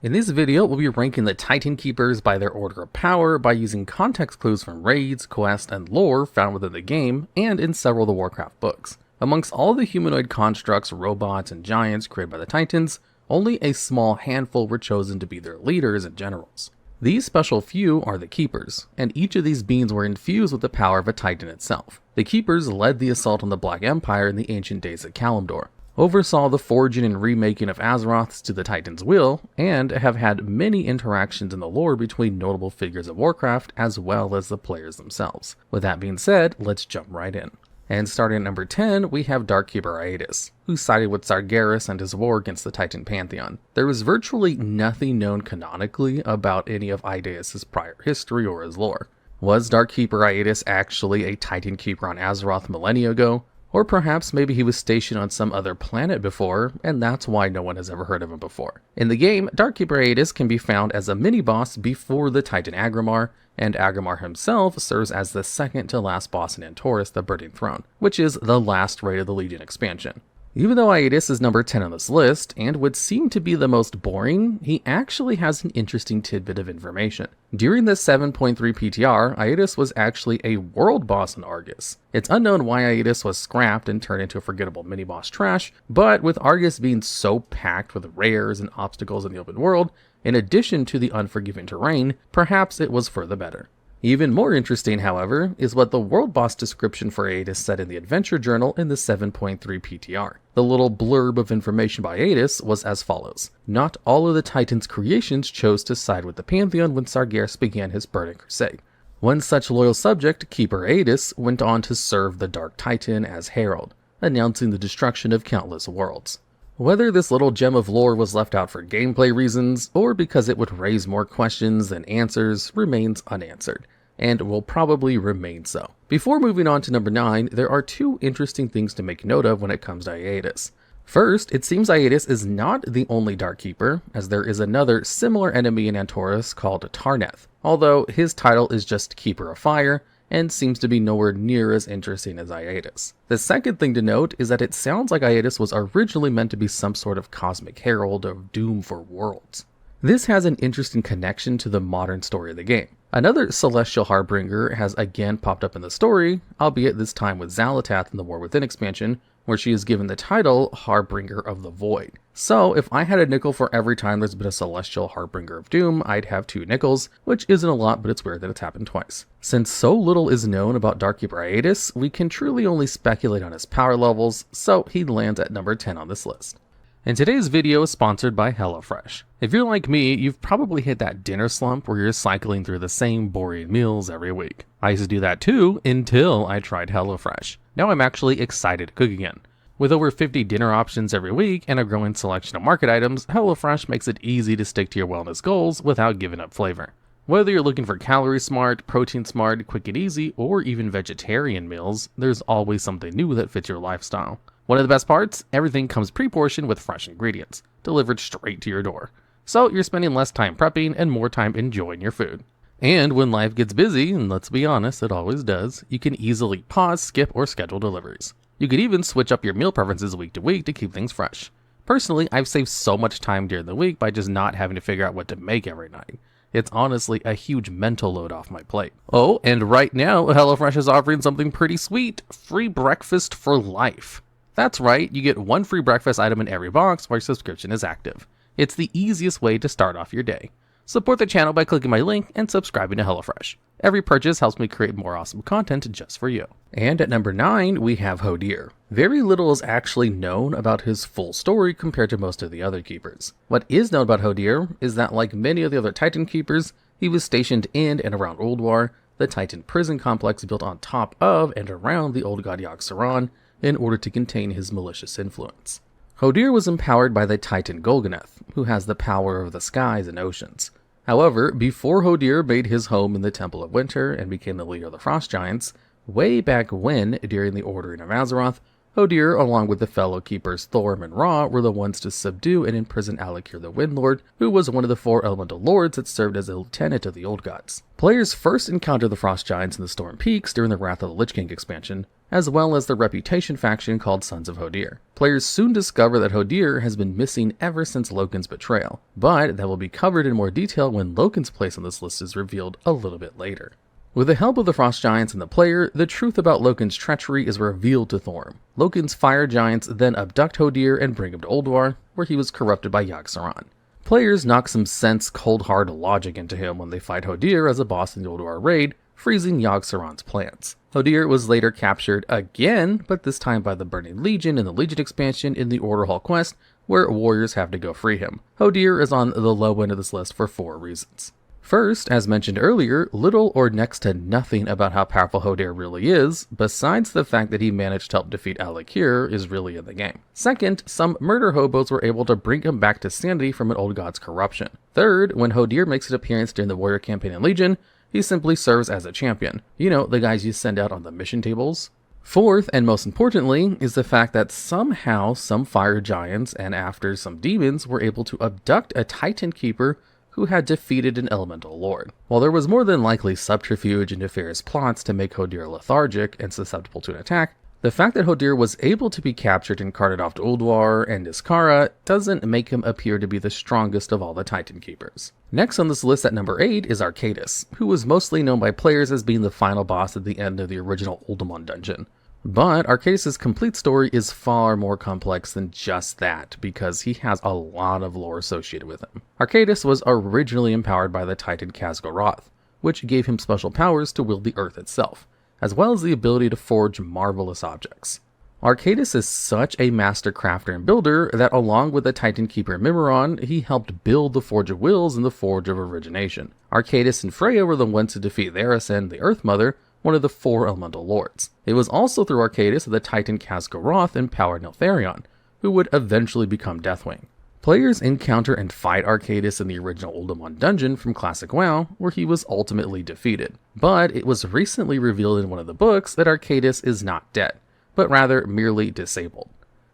In this video, we'll be ranking the Titan Keepers by their order of power by using context clues from raids, quests, and lore found within the game and in several of the Warcraft books. Amongst all the humanoid constructs, robots, and giants created by the Titans, only a small handful were chosen to be their leaders and generals. These special few are the Keepers, and each of these beings were infused with the power of a Titan itself. The Keepers led the assault on the Black Empire in the ancient days of Kalimdor, oversaw the forging and remaking of Azeroths to the Titan's will, and have had many interactions in the lore between notable figures of Warcraft as well as the players themselves. With that being said, let's jump right in. And starting at number 10, we have Darkkeeper Aedis, who sided with Sargeras and his war against the Titan Pantheon. There was virtually nothing known canonically about any of Aedis' prior history or his lore. Was Darkkeeper Aedis actually a Titan Keeper on Azeroth millennia ago? Or perhaps maybe he was stationed on some other planet before, and that's why no one has ever heard of him before. In the game, Darkkeeper Aedis can be found as a mini-boss before the Titan Agramar, and Agramar himself serves as the second to last boss in Antorus, the Burning Throne, which is the last raid of the Legion expansion. Even though Aedis is number 10 on this list, and would seem to be the most boring, he actually has an interesting tidbit of information. During the 7.3 PTR, Aedis was actually a world boss in Argus. It's unknown why Aedis was scrapped and turned into a forgettable mini-boss trash, but with Argus being so packed with rares and obstacles in the open world, in addition to the unforgiving terrain, perhaps it was for the better. Even more interesting, however, is what the world boss description for Aedis said in the adventure journal in the 7.3 PTR. The little blurb of information by Aedis was as follows. Not all of the Titan's creations chose to side with the Pantheon when Sargeras began his burning crusade. One such loyal subject, Keeper Aedis, went on to serve the Dark Titan as Herald, announcing the destruction of countless worlds. Whether this little gem of lore was left out for gameplay reasons, or because it would raise more questions than answers, remains unanswered, and will probably remain so. Before moving on to number 9, there are two interesting things to make note of when it comes to Aedis. First, it seems Aedis is not the only Dark Keeper, as there is another similar enemy in Antorus called Tarneth, although his title is just Keeper of Fire, and seems to be nowhere near as interesting as Aedis. The second thing to note is that it sounds like Aedis was originally meant to be some sort of cosmic herald of doom for worlds. This has an interesting connection to the modern story of the game. Another Celestial Harbinger has again popped up in the story, albeit this time with Xal'atath in the War Within expansion, where she is given the title Harbinger of the Void. So if I had a nickel for every time there's been a Celestial Harbinger of Doom, I'd have 2 nickels, which isn't a lot, but it's weird that it's happened twice. Since so little is known about Darkkeeper Aedis, we can truly only speculate on his power levels, so he lands at number 10 on this list. And today's video is sponsored by HelloFresh. If you're like me, you've probably hit that dinner slump where you're cycling through the same boring meals every week. I used to do that too, until I tried HelloFresh. Now I'm actually excited to cook again. With over 50 dinner options every week and a growing selection of market items, HelloFresh makes it easy to stick to your wellness goals without giving up flavor. Whether you're looking for calorie smart, protein smart, quick and easy, or even vegetarian meals, there's always something new that fits your lifestyle. One of the best parts, everything comes pre-portioned with fresh ingredients, delivered straight to your door. So you're spending less time prepping and more time enjoying your food. And when life gets busy, and let's be honest, it always does, you can easily pause, skip, or schedule deliveries. You could even switch up your meal preferences week to week to keep things fresh. Personally, I've saved so much time during the week by just not having to figure out what to make every night. It's honestly a huge mental load off my plate. Oh, and right now, HelloFresh is offering something pretty sweet, free breakfast for life. That's right, you get 1 free breakfast item in every box while your subscription is active. It's the easiest way to start off your day. Support the channel by clicking my link and subscribing to HelloFresh. Every purchase helps me create more awesome content just for you. And at number 9, we have Hodir. Very little is actually known about his full story compared to most of the other keepers. What is known about Hodir is that, like many of the other Titan keepers, he was stationed in and around Ulduar, the Titan prison complex built on top of and around the old god Yogg-Saron, in order to contain his malicious influence. Hodir was empowered by the Titan Golganeth, who has the power of the skies and oceans. However, before Hodir made his home in the Temple of Winter and became the leader of the Frost Giants, way back when, during the Ordering of Azeroth, Hodir, along with the fellow keepers Thorim and Ra, were the ones to subdue and imprison Alakir the Windlord, who was one of the 4 elemental lords that served as a lieutenant of the Old Gods. Players first encountered the Frost Giants in the Storm Peaks during the Wrath of the Lich King expansion, as well as the reputation faction called Sons of Hodir. Players soon discover that Hodir has been missing ever since Loken's betrayal, but that will be covered in more detail when Loken's place on this list is revealed a little bit later. With the help of the Frost Giants and the player, the truth about Loken's treachery is revealed to Thorim. Loken's fire giants then abduct Hodir and bring him to Ulduar, where he was corrupted by Yogg-Saron. Players knock some sense cold hard logic into him when they fight Hodir as a boss in the Ulduar raid, freezing Yogg-Saron's plans. Hodir was later captured again, but this time by the Burning Legion in the Legion expansion in the Order Hall quest, where warriors have to go free him. Hodir is on the low end of this list for 4 reasons. First, as mentioned earlier, little or next to nothing about how powerful Hodir really is, besides the fact that he managed to help defeat Alakir, is really in the game. Second, some murder hobos were able to bring him back to sanity from an old god's corruption. Third, when Hodir makes his appearance during the warrior campaign in Legion, he simply serves as a champion. You know, the guys you send out on the mission tables. Fourth, and most importantly, is the fact that somehow some fire giants and after some demons were able to abduct a Titan Keeper who had defeated an elemental lord. While there was more than likely subterfuge and nefarious plots to make Hodir lethargic and susceptible to an attack, the fact that Hodir was able to be captured and carted off to Ulduar and Iskara doesn't make him appear to be the strongest of all the Titan Keepers. Next on this list at number 8 is Archaedas, who was mostly known by players as being the final boss at the end of the original Uldaman dungeon. But Archaedas' complete story is far more complex than just that, because he has a lot of lore associated with him. Archaedas was originally empowered by the Titan Khazgoroth, which gave him special powers to wield the earth itself, as well as the ability to forge marvelous objects. Archaedas is such a master crafter and builder that along with the Titan Keeper Mimiron, he helped build the Forge of Wills and the Forge of Origination. Archaedas and Freya were the ones to defeat Therasen, the Earth Mother, one of the 4 elemental lords. It was also through Archaedas that the Titan Khazgoroth empowered Neltharion, who would eventually become Deathwing. Players encounter and fight Archaedas in the original Uldaman dungeon from Classic WoW, where he was ultimately defeated. But it was recently revealed in one of the books that Archaedas is not dead, but rather merely disabled.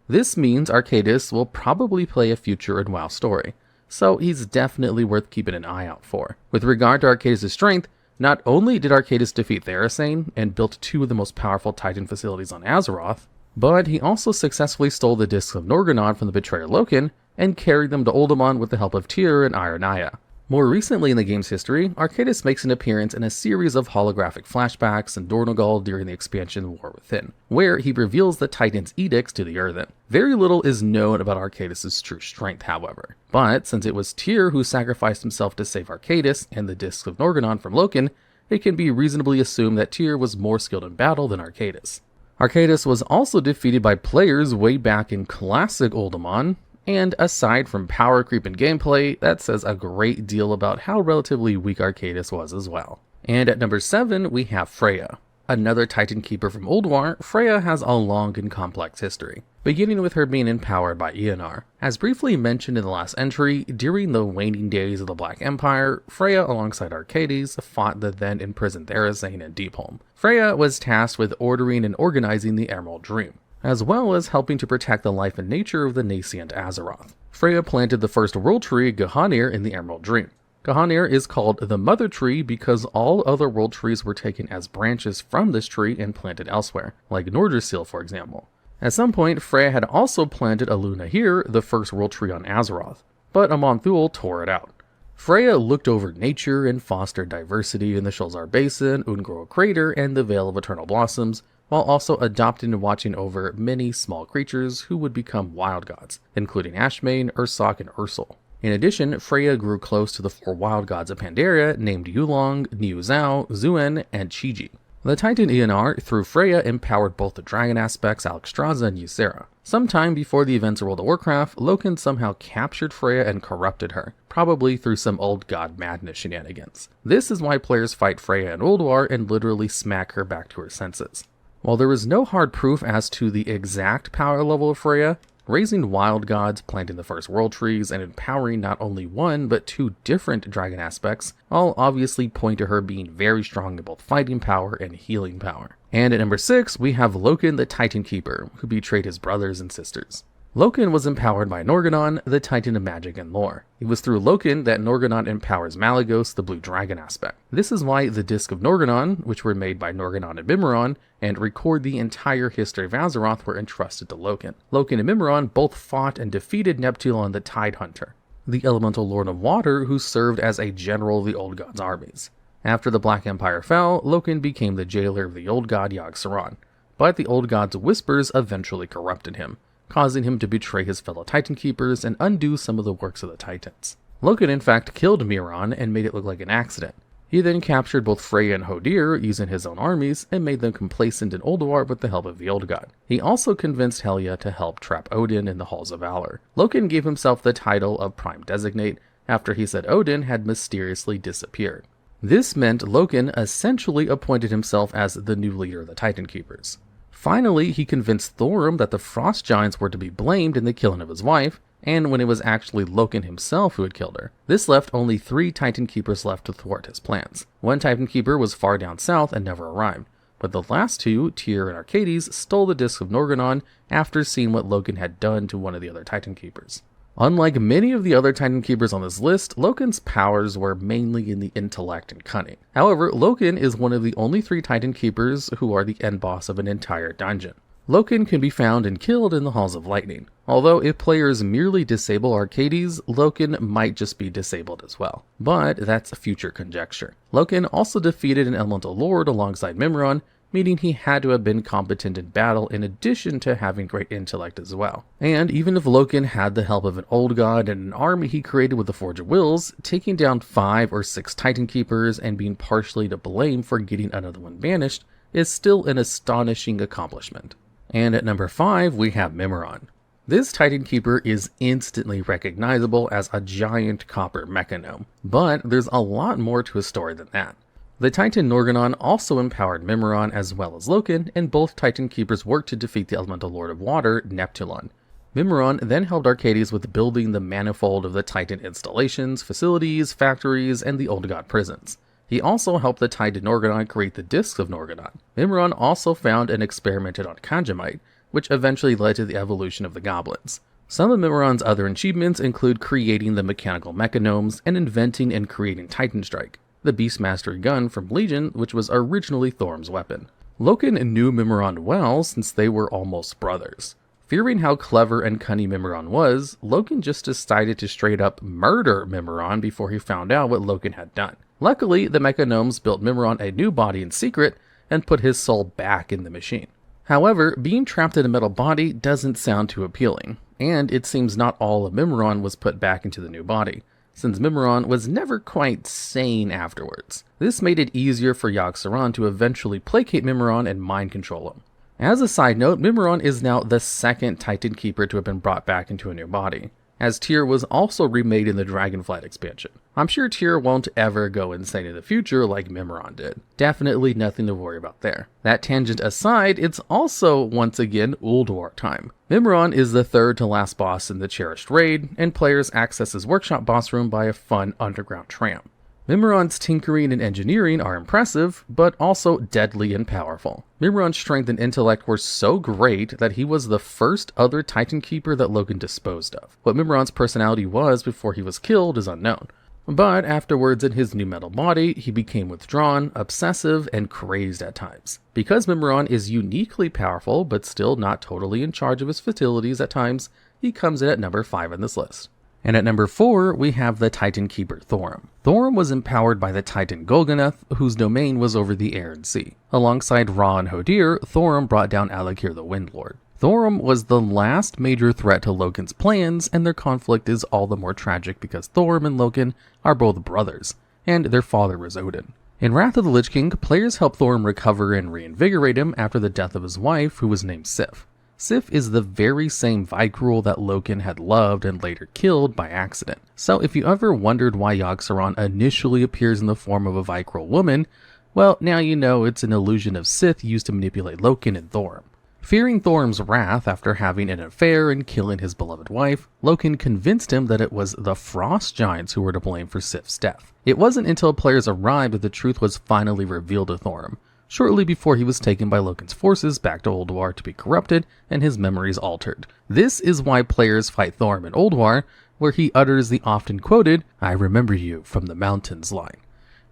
This means Archaedas will probably play a future in WoW story, so he's definitely worth keeping an eye out for. With regard to Archaedas' strength, not only did Archaedas defeat Therasen and built 2 of the most powerful Titan facilities on Azeroth, but he also successfully stole the Discs of Norgannon from the betrayer Loken and carried them to Uldaman with the help of Tyr and Ironaya. More recently in the game's history, Archaedas makes an appearance in a series of holographic flashbacks in Dornogal during the expansion War Within, where he reveals the Titan's edicts to the Earthen. Very little is known about Archaedas' true strength, however, but since it was Tyr who sacrificed himself to save Archaedas and the Discs of Norgannon from Loken, it can be reasonably assumed that Tyr was more skilled in battle than Archaedas. Archaedas was also defeated by players way back in classic Uldaman, and aside from power creep and gameplay, that says a great deal about how relatively weak Archaedas was as well. And at number 7, we have Freya. Another Titan Keeper from Ulduar, Freya has a long and complex history, beginning with her being empowered by Eonar. As briefly mentioned in the last entry, during the waning days of the Black Empire, Freya alongside Archaedas fought the then imprisoned Therasen and Deepholm. Freya was tasked with ordering and organizing the Emerald Dream, as well as helping to protect the life and nature of the nascent Azeroth. Freya planted the first world tree, Gahanir, in the Emerald Dream. Gahanir is called the Mother Tree because all other world trees were taken as branches from this tree and planted elsewhere, like Nordrassil for example. At some point, Freya had also planted Alunahir, the first world tree on Azeroth, but Amonthul tore it out. Freya looked over nature and fostered diversity in the Sholzar Basin, Ungro Crater, and the Vale of Eternal Blossoms, while also adopting and watching over many small creatures who would become wild gods, including Ashmane, Ursoc, and Ursul. In addition, Freya grew close to the 4 wild gods of Pandaria named Yulong, Niuzao, Zuen, and Chiji. The Titan Eonar, through Freya, empowered both the dragon aspects Alexstrasza and Ysera. Sometime before the events of World of Warcraft, Loken somehow captured Freya and corrupted her, probably through some old god madness shenanigans. This is why players fight Freya in Ulduar and literally smack her back to her senses. While there is no hard proof as to the exact power level of Freya, raising wild gods, planting the first world trees, and empowering not only 1 but 2 different dragon aspects all obviously point to her being very strong in both fighting power and healing power. And at number 6, we have Loken the Titan Keeper, who betrayed his brothers and sisters. Loken was empowered by Norgannon, the Titan of magic and lore. It was through Loken that Norgannon empowers Malygos, the blue dragon aspect. This is why the Disc of Norgannon, which were made by Norgannon and Mimiron, and record the entire history of Azeroth, were entrusted to Loken. Loken and Mimiron both fought and defeated Neptulon the Tide Hunter, the elemental lord of water who served as a general of the Old God's armies. After the Black Empire fell, Loken became the jailer of the Old God Yogg-Saron, but the Old God's whispers eventually corrupted him, causing him to betray his fellow Titan Keepers and undo some of the works of the Titans. Loken in fact killed Mimiron and made it look like an accident. He then captured both Freya and Hodir using his own armies and made them complacent in Ulduar with the help of the Old God. He also convinced Helya to help trap Odyn in the Halls of Valor. Loken gave himself the title of Prime Designate after he said Odyn had mysteriously disappeared. This meant Loken essentially appointed himself as the new leader of the Titan Keepers. Finally, he convinced Thorim that the Frost Giants were to be blamed in the killing of his wife, and when it was actually Loken himself who had killed her. This left only 3 Titan Keepers left to thwart his plans. One Titan Keeper was far down south and never arrived, but the last 2, Tyr and Archaedas, stole the Disc of Norgannon after seeing what Loken had done to one of the other Titan Keepers. Unlike many of the other Titan Keepers on this list, Loken's powers were mainly in the intellect and cunning. However, Loken is one of the only 3 Titan Keepers who are the end boss of an entire dungeon. Loken can be found and killed in the Halls of Lightning, although if players merely disable Archaedas, Loken might just be disabled as well. But that's future conjecture. Loken also defeated an Elemental Lord alongside Mimiron, meaning he had to have been competent in battle in addition to having great intellect as well. And even if Loken had the help of an Old God and an army he created with the Forge of Wills, taking down 5 or 6 Titan Keepers and being partially to blame for getting another one banished is still an astonishing accomplishment. And at number 5, we have Mimiron. This Titan Keeper is instantly recognizable as a giant copper mechanome, but there's a lot more to his story than that. The Titan Norgannon also empowered Mimiron as well as Loken, and both Titan Keepers worked to defeat the Elemental Lord of Water, Neptulon. Mimiron then helped Archaedas with building the manifold of the Titan installations, facilities, factories, and the Old God prisons. He also helped the Titan Norgannon create the Discs of Norgannon. Mimiron also found and experimented on Khajiit, which eventually led to the evolution of the goblins. Some of Mimiron's other achievements include creating the mechanical mechanomes and inventing and creating Titan Strike, the Beastmastery gun from Legion, which was originally Thorim's weapon. Loken knew Mimiron well since they were almost brothers. Fearing how clever and cunning Mimiron was, Loken just decided to straight up murder Mimiron before he found out what Loken had done. Luckily, the Mechanomes built Mimiron a new body in secret and put his soul back in the machine. However, being trapped in a metal body doesn't sound too appealing, and it seems not all of Mimiron was put back into the new body, since Mimiron was never quite sane afterwards. This made it easier for Yogg-Saron to eventually placate Mimiron and mind control him. As a side note, Mimiron is now the 2nd Titan Keeper to have been brought back into a new body, as Tyr was also remade in the Dragonflight expansion. I'm sure Tyr won't ever go insane in the future like Mimiron did. Definitely nothing to worry about there. That tangent aside, it's also, once again, Ulduar time. Mimiron is the 3rd to last boss in the Cherished Raid, and players access his workshop boss room by a fun underground tram. Mimiron's tinkering and engineering are impressive, but also deadly and powerful. Mimiron's strength and intellect were so great that he was the first other Titan Keeper that Loken disposed of. What Mimiron's personality was before he was killed is unknown, but afterwards in his new metal body, he became withdrawn, obsessive, and crazed at times. Because Mimiron is uniquely powerful, but still not totally in charge of his facilities at times, he comes in at number 5 on this list. And at number 4, we have the Titan Keeper Thorim. Thorim was empowered by the Titan Golganath, whose domain was over the air and sea. Alongside Ra and Hodir, Thorim brought down Alakir the Windlord. Thorim was the last major threat to Loken's plans, and their conflict is all the more tragic because Thorim and Loken are both brothers, and their father was Odyn. In Wrath of the Lich King, players help Thorim recover and reinvigorate him after the death of his wife, who was named Sif. Sif is the very same Vicruel that Loken had loved and later killed by accident. So if you ever wondered why Yogg-Saron initially appears in the form of a Vicruel woman, well, now you know it's an illusion of Sith used to manipulate Loken and Thorim. Fearing Thorim's wrath after having an affair and killing his beloved wife, Loken convinced him that it was the Frost Giants who were to blame for Sif's death. It wasn't until players arrived that the truth was finally revealed to Thorim, shortly before he was taken by Loken's forces back to Ulduar to be corrupted and his memories altered. This is why players fight Thorim in Ulduar, where he utters the often quoted, "I remember you from the mountains" line.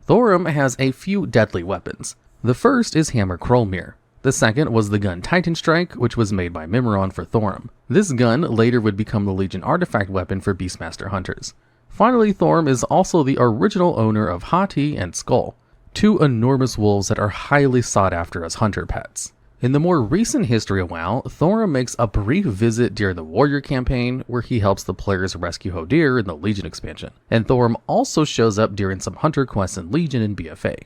Thorim has a few deadly weapons. The first is Hammer Krolmir. The second was the gun Titan Strike, which was made by Mimiron for Thorim. This gun later would become the Legion artifact weapon for Beastmaster hunters. Finally, Thorim is also the original owner of Hati and Skull, two enormous wolves that are highly sought after as hunter pets. In the more recent history of WoW, Thorim makes a brief visit during the Warrior campaign where he helps the players rescue Hodir in the Legion expansion, and Thorim also shows up during some hunter quests in Legion and BFA.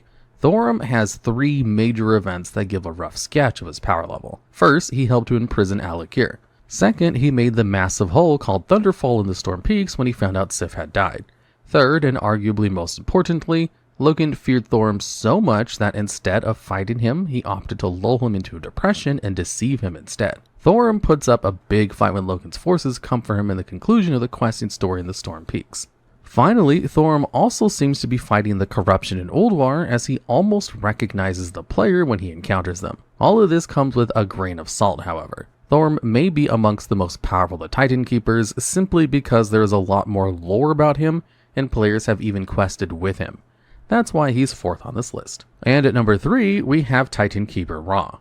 Thorim has three major events that give a rough sketch of his power level. First, he helped to imprison Alakir. Second, he made the massive hole called Thunderfall in the Storm Peaks when he found out Sif had died. Third, and arguably most importantly, Loken feared Thorim so much that instead of fighting him, he opted to lull him into a depression and deceive him instead. Thorim puts up a big fight when Loken's forces come for him in the conclusion of the questing story in the Storm Peaks. Finally, Thorim also seems to be fighting the corruption in Ulduar as he almost recognizes the player when he encounters them. All of this comes with a grain of salt, however. Thorim may be amongst the most powerful of the Titan Keepers simply because there is a lot more lore about him and players have even quested with him. That's why he's fourth on this list. And at number 3, we have Titan Keeper Ra.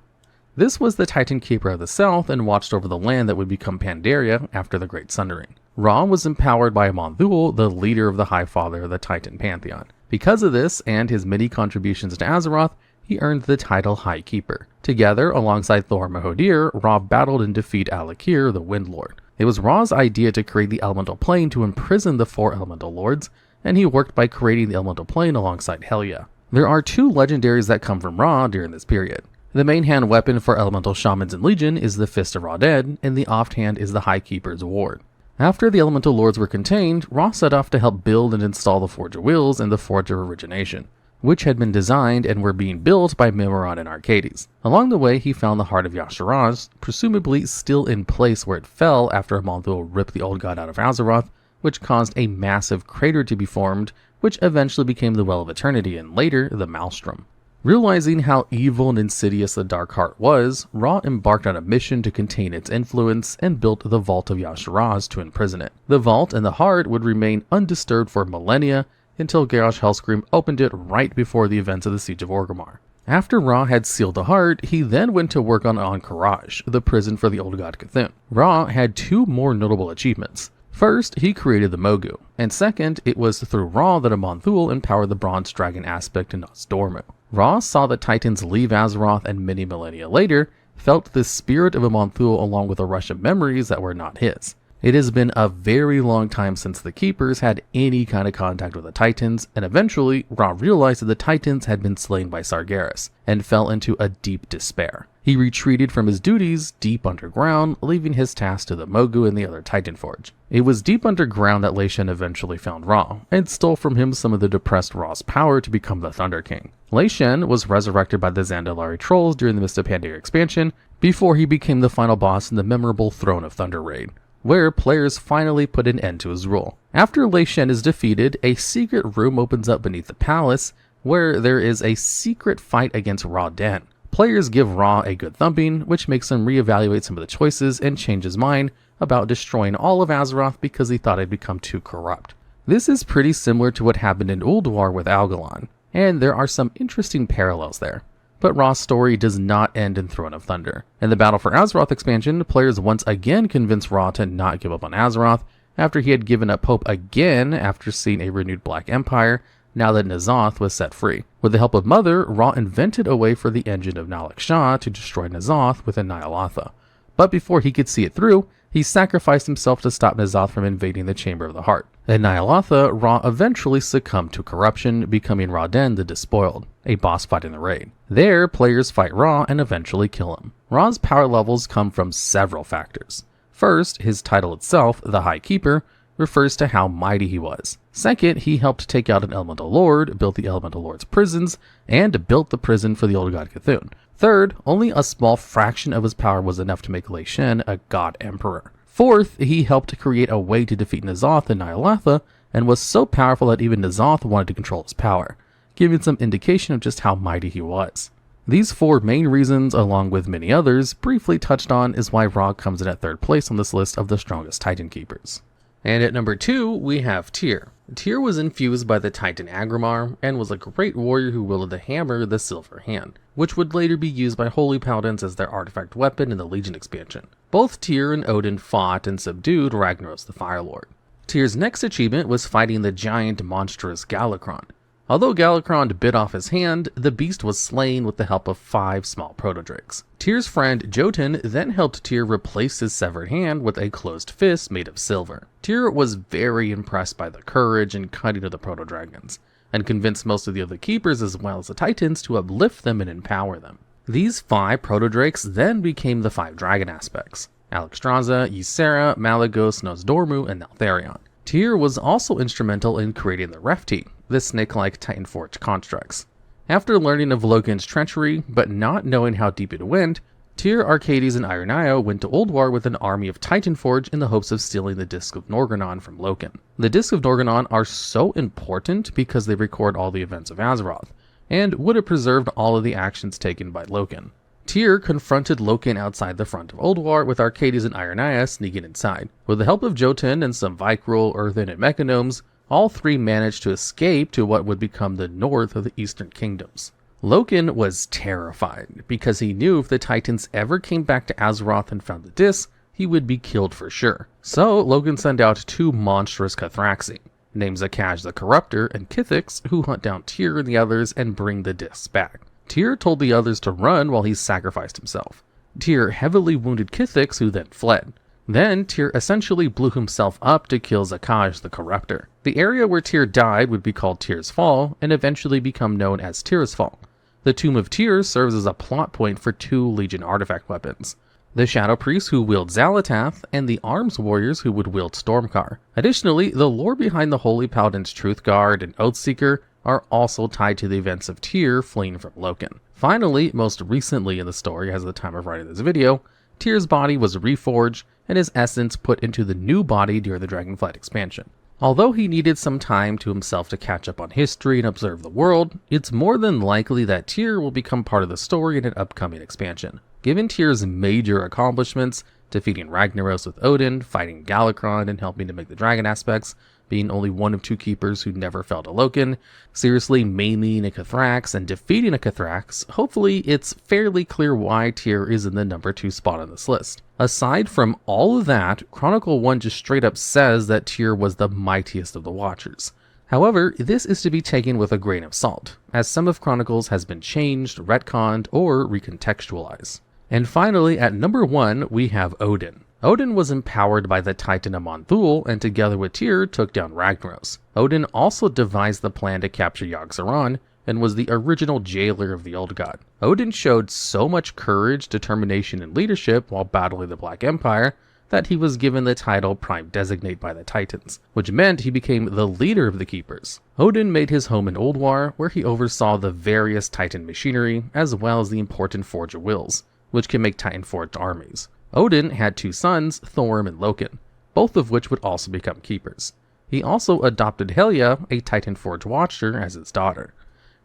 This was the Titan Keeper of the South and watched over the land that would become Pandaria after the Great Sundering. Ra was empowered by Aman'Thul, the leader of the High Father of the Titan Pantheon. Because of this and his many contributions to Azeroth, he earned the title High Keeper. Together, alongside Thorim and Hodir, Ra battled and defeated Alakir, the Wind Lord. It was Ra's idea to create the Elemental Plane to imprison the 4 Elemental Lords, and he worked by creating the Elemental Plane alongside Helya. There are 2 legendaries that come from Ra during this period. The main hand weapon for Elemental Shamans in Legion is the Fist of Ra-Dead, and the offhand is the High Keeper's Ward. After the Elemental Lords were contained, Ra set off to help build and install the Forge of Wheels and the Forge of Origination, which had been designed and were being built by Mimiron and Archaedas. Along the way, he found the Heart of Yasharaz, presumably still in place where it fell after Aman'Thul ripped the Old God out of Azeroth, which caused a massive crater to be formed, which eventually became the Well of Eternity and later the Maelstrom. Realizing how evil and insidious the Dark Heart was, Ra embarked on a mission to contain its influence and built the Vault of Yasharaz to imprison it. The Vault and the Heart would remain undisturbed for millennia until Garrosh Hellscream opened it right before the events of the Siege of Orgrimmar. After Ra had sealed the Heart, he then went to work on Ahn'Qiraj, the prison for the Old God Cthulhu. Ra had 2 more notable achievements. First, he created the Mogu, and second, it was through Ra that Aman'Thul empowered the Bronze Dragon aspect in Nosdormu. Ra saw the Titans leave Azeroth and many millennia later, felt the spirit of Aman'Thul along with a rush of memories that were not his. It has been a very long time since the Keepers had any kind of contact with the Titans, and eventually, Ra realized that the Titans had been slain by Sargeras, and fell into a deep despair. He retreated from his duties deep underground, leaving his task to the Mogu and the other Titan Forge. It was deep underground that Leishen eventually found Ra, and stole from him some of the depressed Ra's power to become the Thunder King. Leishen was resurrected by the Zandalari Trolls during the Mist of Pandaria expansion, before he became the final boss in the memorable Throne of Thunder raid, where players finally put an end to his rule. After Leishen is defeated, a secret room opens up beneath the palace, where there is a secret fight against Ra-Den. Players give Ra a good thumping, which makes him reevaluate some of the choices and change his mind about destroying all of Azeroth because he thought it had become too corrupt. This is pretty similar to what happened in Ulduar with Algalon, and there are some interesting parallels there. But Ra's story does not end in Throne of Thunder. In the Battle for Azeroth expansion, players once again convinced Ra to not give up on Azeroth after he had given up hope again after seeing a renewed Black Empire now that N'Zoth was set free. With the help of Mother, Ra invented a way for the engine of Nalak Shah to destroy N'Zoth with Ny'alotha. But before he could see it through, he sacrificed himself to stop N'Zoth from invading the Chamber of the Heart. At Ny'alotha, Ra eventually succumbed to corruption, becoming Ra-Den the Despoiled, a boss fight in the raid. There, players fight Ra and eventually kill him. Ra's power levels come from several factors. First, his title itself, the High Keeper, refers to how mighty he was. Second, he helped take out an Elemental Lord, built the Elemental Lord's prisons, and built the prison for the Old God Cthulhu. Third, only a small fraction of his power was enough to make Leishen a God Emperor. Fourth, he helped create a way to defeat N'Zoth and Ny'alotha, and was so powerful that even N'Zoth wanted to control his power, giving some indication of just how mighty he was. These 4 main reasons, along with many others, briefly touched on, is why Ra comes in at 3rd place on this list of the strongest Titan Keepers. And at number 2, we have Tyr. Tyr was infused by the Titan Agrimar, and was a great warrior who wielded the hammer, the Silver Hand, which would later be used by Holy Paladins as their artifact weapon in the Legion expansion. Both Tyr and Odyn fought and subdued Ragnaros the Firelord. Tyr's next achievement was fighting the giant monstrous Galakrond. Although Galakrond bit off his hand, the beast was slain with the help of 5 small protodrakes. Tyr's friend Jotun then helped Tyr replace his severed hand with a closed fist made of silver. Tyr was very impressed by the courage and cunning of the protodragons, and convinced most of the other keepers as well as the Titans to uplift them and empower them. These 5 protodrakes then became the 5 dragon aspects: Alexstrasza, Ysera, Malygos, Nosdormu, and Neltharion. Tyr was also instrumental in creating the Refti, the snake-like Titanforge constructs. After learning of Loken's treachery, but not knowing how deep it went, Tyr, Archaedas, and Iron went to Ulduar with an army of Titanforge in the hopes of stealing the Disc of Norgannon from Loken. The Disc of Norgannon are so important because they record all the events of Azeroth, and would have preserved all of the actions taken by Loken. Tyr confronted Loken outside the front of Ulduar, with Archaedas and Iron sneaking inside. With the help of Jotun and some Vykrul, Earthen, and Mechanomes, all 3 managed to escape to what would become the north of the Eastern Kingdoms. Loken was terrified, because he knew if the Titans ever came back to Azeroth and found the disc, he would be killed for sure. So Loken sent out 2 monstrous Cathraxi, named Zakaj the Corruptor and Kithix, who hunt down Tyr and the others and bring the discs back. Tyr told the others to run while he sacrificed himself. Tyr heavily wounded Kithix, who then fled. Then Tyr essentially blew himself up to kill Zakaj the Corruptor. The area where Tyr died would be called Tyr's Fall, and eventually become known as Tyr's Fall. The Tomb of Tyr serves as a plot point for 2 Legion artifact weapons: the Shadow Priests who wield Xalatath, and the Arms Warriors who would wield Stormcar. Additionally, the lore behind the Holy Paladins Truth Guard and Oathseeker are also tied to the events of Tyr fleeing from Loken. Finally, most recently in the story, as of the time of writing this video, Tyr's body was reforged and his essence put into the new body during the Dragonflight expansion. Although he needed some time to himself to catch up on history and observe the world, it's more than likely that Tyr will become part of the story in an upcoming expansion. Given Tyr's major accomplishments, defeating Ragnaros with Odyn, fighting Galakrond, and helping to make the dragon aspects, being only one of 2 keepers who never fell to Loken, seriously maiming a Cathrax and defeating a Cathrax, hopefully it's fairly clear why Tyr is in the number 2 spot on this list. Aside from all of that, Chronicle 1 just straight up says that Tyr was the mightiest of the Watchers. However, this is to be taken with a grain of salt, as some of Chronicles has been changed, retconned, or recontextualized. And finally, at number 1, we have Odyn. Odyn was empowered by the Titan Aman'Thul, and together with Tyr took down Ragnaros. Odyn also devised the plan to capture Yogg-Saron, and was the original jailer of the Old God. Odyn showed so much courage, determination, and leadership while battling the Black Empire that he was given the title Prime Designate by the Titans, which meant he became the leader of the Keepers. Odyn made his home in Ulduar, where he oversaw the various Titan machinery, as well as the important Forge of Wills, which can make Titan-forged armies. Odyn had 2 sons, Thorim and Loken, both of which would also become Keepers. He also adopted Helya, a Titan-forged Watcher, as his daughter.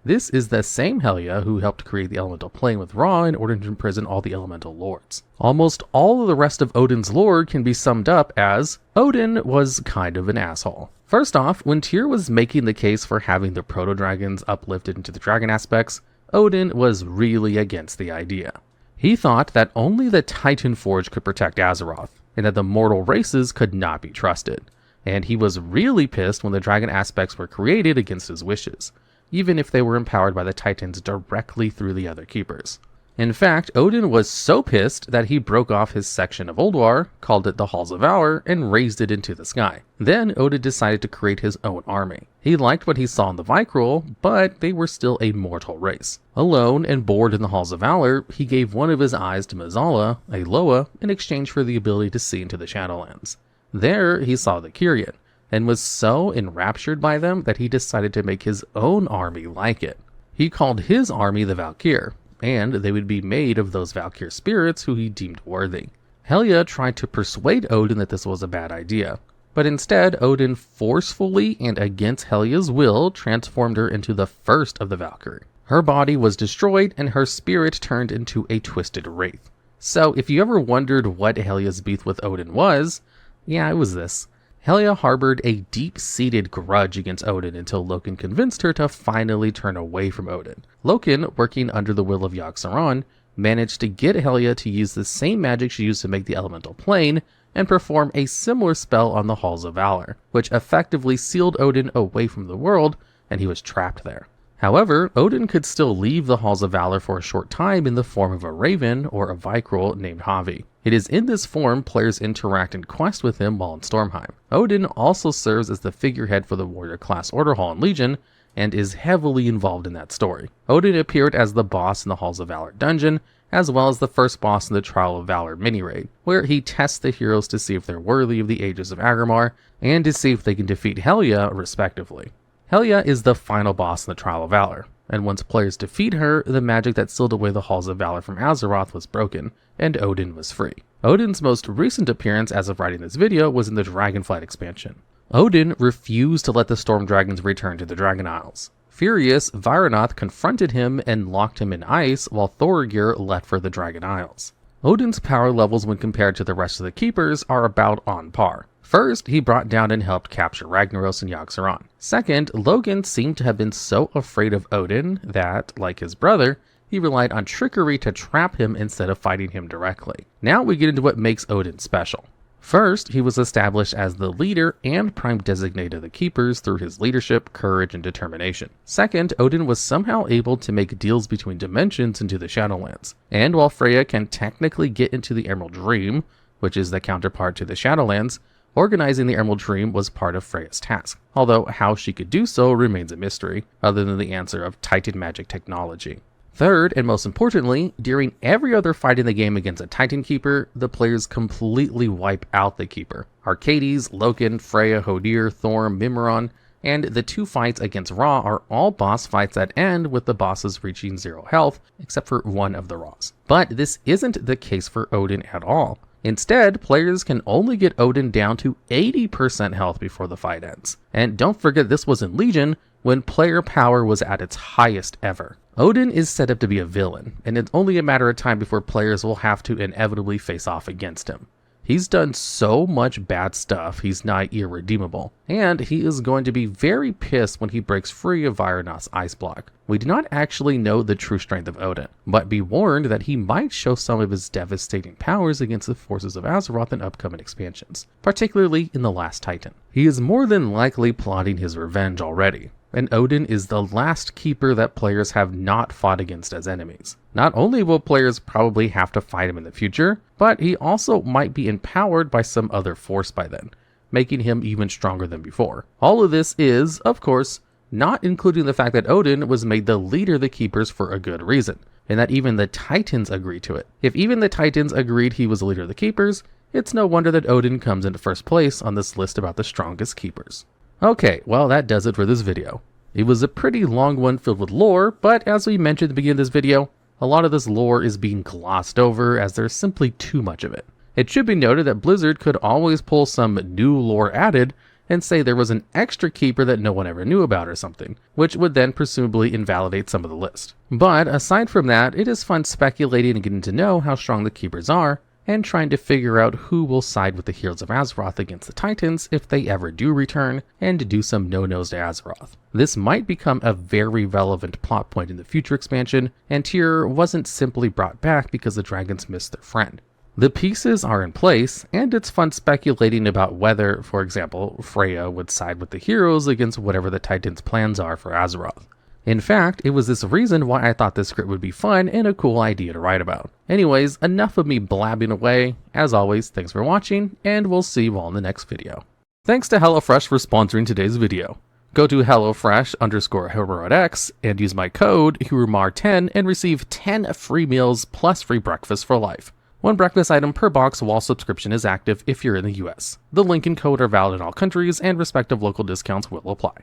This is the same Helya who helped create the elemental plane with Ra in order to imprison all the elemental lords. Almost all of the rest of Odyn's lore can be summed up as Odyn was kind of an asshole. First off, when Tyr was making the case for having the proto-dragons uplifted into the dragon aspects, Odyn was really against the idea. He thought that only the Titan Forge could protect Azeroth, and that the mortal races could not be trusted. And he was really pissed when the dragon aspects were created against his wishes, even if they were empowered by the Titans directly through the other Keepers. In fact, Odyn was so pissed that he broke off his section of Ulduar, called it the Halls of Valor, and raised it into the sky. Then Odyn decided to create his own army. He liked what he saw in the Vykrul, but they were still a mortal race. Alone and bored in the Halls of Valor, he gave one of his eyes to Mazala, a Loa, in exchange for the ability to see into the Shadowlands. There, he saw the Kyrian, and was so enraptured by them that he decided to make his own army like it. He called his army the Valkyr, and they would be made of those Valkyr spirits who he deemed worthy. Helya tried to persuade Odyn that this was a bad idea, but instead Odyn forcefully and against Helya's will transformed her into the first of the Valkyrie. Her body was destroyed and her spirit turned into a twisted wraith. So if you ever wondered what Helia's beef with Odyn was, yeah, it was this. Helia harbored a deep-seated grudge against Odyn until Loken convinced her to finally turn away from Odyn. Loken, working under the will of Yogg-Saron, managed to get Helia to use the same magic she used to make the elemental plane and perform a similar spell on the Halls of Valor, which effectively sealed Odyn away from the world, and he was trapped there. However, Odyn could still leave the Halls of Valor for a short time in the form of a raven or a Vicryll named Havi. It is in this form players interact and quest with him while in Stormheim. Odyn also serves as the figurehead for the warrior class Order Hall in Legion, and is heavily involved in that story. Odyn appeared as the boss in the Halls of Valor dungeon, as well as the first boss in the Trial of Valor mini-raid, where he tests the heroes to see if they're worthy of the Aegis of Agrimar, and to see if they can defeat Helia, respectively. Helia is the final boss in the Trial of Valor, and once players defeat her, the magic that sealed away the Halls of Valor from Azeroth was broken, and Odyn was free. Odyn's most recent appearance as of writing this video was in the Dragonflight expansion. Odyn refused to let the Storm Dragons return to the Dragon Isles. Furious, Vyranoth confronted him and locked him in ice while Thorir left for the Dragon Isles. Odyn's power levels when compared to the rest of the Keepers are about on par. First, he brought down and helped capture Ragnaros and Yogg-Saron. Second, Loken seemed to have been so afraid of Odyn that, like his brother, he relied on trickery to trap him instead of fighting him directly. Now we get into what makes Odyn special. First, he was established as the leader and prime designate of the Keepers through his leadership, courage, and determination. Second, Odyn was somehow able to make deals between dimensions into the Shadowlands. And while Freya can technically get into the Emerald Dream, which is the counterpart to the Shadowlands, organizing the Emerald Dream was part of Freya's task, although how she could do so remains a mystery, other than the answer of Titan magic technology. Third, and most importantly, during every other fight in the game against a Titan Keeper, the players completely wipe out the Keeper. Archaedas, Loken, Freya, Hodir, Thorim, Mimiron, and the 2 fights against Ra are all boss fights that end with the bosses reaching 0 health, except for one of the Ras. But this isn't the case for Odyn at all. Instead, players can only get Odyn down to 80% health before the fight ends. And don't forget this was in Legion, when player power was at its highest ever. Odyn is set up to be a villain, and it's only a matter of time before players will have to inevitably face off against him. He's done so much bad stuff, he's nigh irredeemable, and he is going to be very pissed when he breaks free of Vyranoth's ice block. We do not actually know the true strength of Odyn, but be warned that he might show some of his devastating powers against the forces of Azeroth in upcoming expansions, particularly in the Last Titan. He is more than likely plotting his revenge already, and Odyn is the last Keeper that players have not fought against as enemies. Not only will players probably have to fight him in the future, but he also might be empowered by some other force by then, making him even stronger than before. All of this is, of course, not including the fact that Odyn was made the leader of the Keepers for a good reason, and that even the Titans agreed to it. If even the Titans agreed he was the leader of the Keepers, it's no wonder that Odyn comes into first place on this list about the strongest Keepers. Okay, well that does it for this video. It was a pretty long one filled with lore, but as we mentioned at the beginning of this video, a lot of this lore is being glossed over as there's simply too much of it. It should be noted that Blizzard could always pull some new lore added and say there was an extra Keeper that no one ever knew about or something, which would then presumably invalidate some of the list. But aside from that, it is fun speculating and getting to know how strong the Keepers are, and trying to figure out who will side with the Heroes of Azeroth against the Titans if they ever do return, and do some no-nos to Azeroth. This might become a very relevant plot point in the future expansion, and Tyr wasn't simply brought back because the dragons missed their friend. The pieces are in place, and it's fun speculating about whether, for example, Freya would side with the heroes against whatever the Titans' plans are for Azeroth. In fact, it was this reason why I thought this script would be fun and a cool idea to write about. Anyways, enough of me blabbing away. As always, thanks for watching, and we'll see you all in the next video. Thanks to HelloFresh for sponsoring today's video. Go to HelloFresh_HeroRoadX and use my code HURMAR10 and receive 10 free meals plus free breakfast for life. 1 breakfast item per box while subscription is active if you're in the US. The link and code are valid in all countries, and respective local discounts will apply.